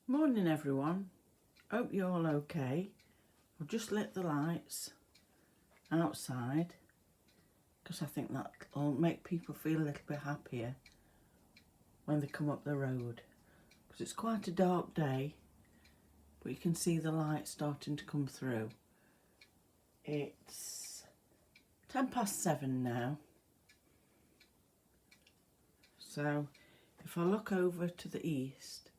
Morning everyone, hope you're all okay. I've just lit the lights outside because I think that'll make people feel a little bit happier when they come up the road, because it's quite a dark day, but you can see the light starting to come through. It's 7:10 now, so if I look over to the east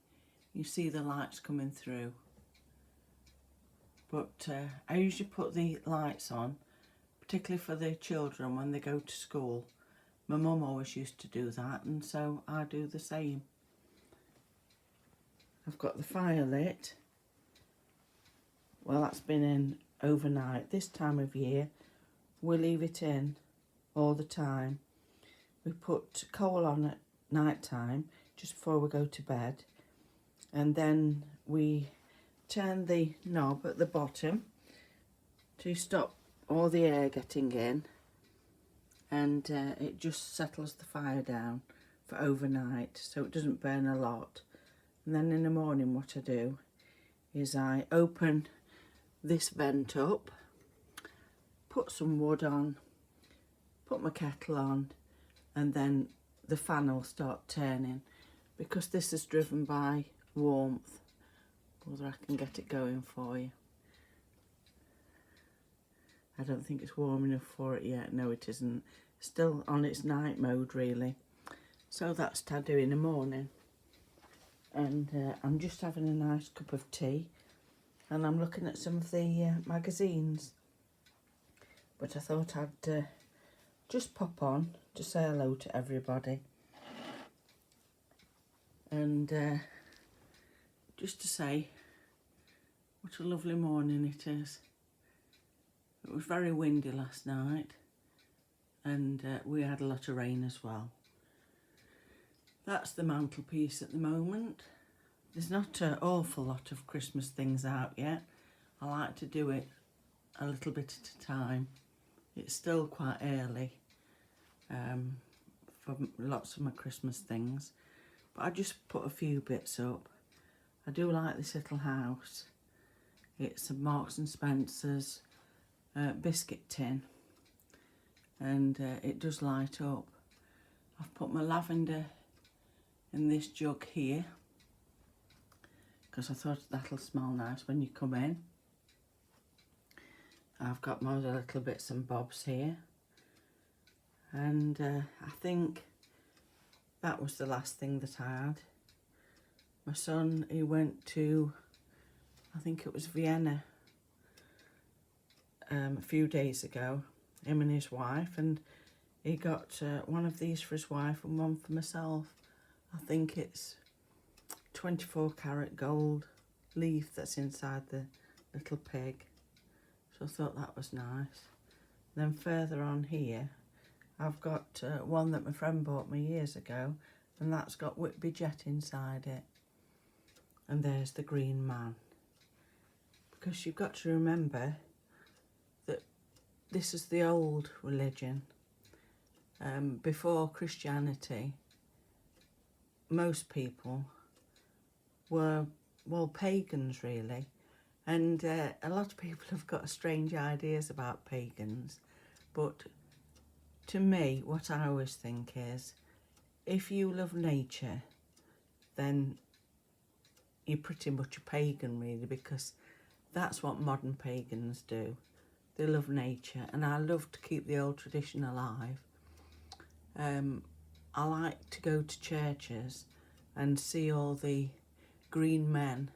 you see the lights coming through. But I usually put the lights on, particularly for the children when they go to school. My mum always used to do that, and so I do the same. I've got the fire lit. Well, that's been in overnight. This time of year we leave it in all the time. We put coal on at night time just before we go to bed, and then we turn the knob at the bottom to stop all the air getting in, and it just settles the fire down for overnight so it doesn't burn a lot. And then in the morning what I do is I open this vent up, put some wood on, put my kettle on, and then the fan will start turning, because this is driven by warmth. Whether I can get it going for you. I don't think it's warm enough for it yet. No, it isn't. Still on its night mode really. So that's what I do in the morning. And I'm just having a nice cup of tea, and I'm looking at some of the magazines. But I thought I'd just pop on to say hello to everybody, and just to say what a lovely morning it is. It was very windy last night, and we had a lot of rain as well. That's the mantelpiece at the moment. There's not an awful lot of Christmas things out yet. I like to do it a little bit at a time. It's still quite early for lots of my Christmas things, but I just put a few bits up. I do like this little house. It's a Marks and Spencer's biscuit tin, and it does light up. I've put my lavender in this jug here because I thought that'll smell nice when you come in. I've got my other little bits and bobs here, and I think that was the last thing that I had. My son, he went to, I think it was Vienna a few days ago, him and his wife, and he got one of these for his wife and one for myself. I think it's 24 karat gold leaf that's inside the little pig, so I thought that was nice. Then further on here I've got one that my friend bought me years ago, and that's got Whitby Jet inside it. And there's the Green Man, because you've got to remember that this is the old religion. Before Christianity, most people were, well, pagans really, and a lot of people have got strange ideas about pagans, but to me what I always think is, if you love nature, then you're pretty much a pagan really, because that's what modern pagans do. They love nature, and I love to keep the old tradition alive. I like to go to churches and see all the green men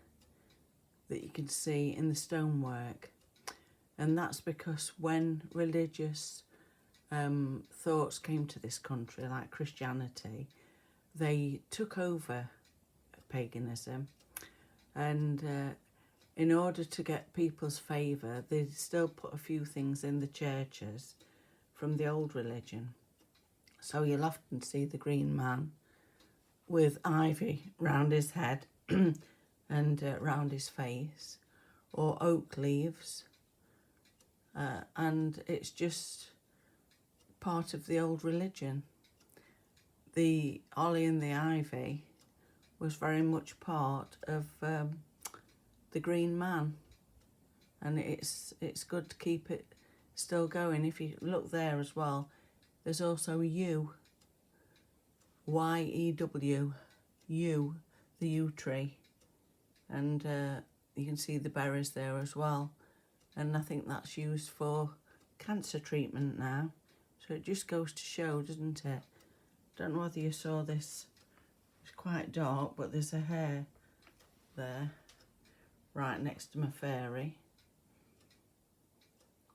that you can see in the stonework, and that's because when religious thoughts came to this country, like Christianity, they took over paganism, and in order to get people's favour, they still put a few things in the churches from the old religion. So you'll often see the Green Man with ivy round his head and round his face, or oak leaves, and it's just part of the old religion. The holly and the ivy was very much part of the Green Man, and it's good to keep it still going. If you look there as well, there's also a U, Y-E-W, U, the yew tree, and you can see the berries there as well, and I think that's used for cancer treatment now. So it just goes to show, doesn't it? Don't know whether you saw this, it's quite dark, but there's a hare there right next to my fairy.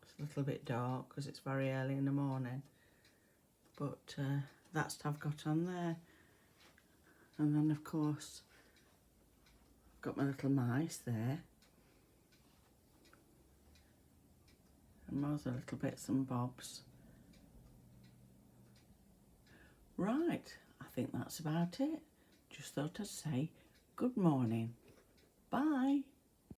It's a little bit dark because it's very early in the morning, but that's what I've got on there. And then of course I've got my little mice there and more other little bits and bobs. Right, I think that's about it. Just thought I'd say good morning.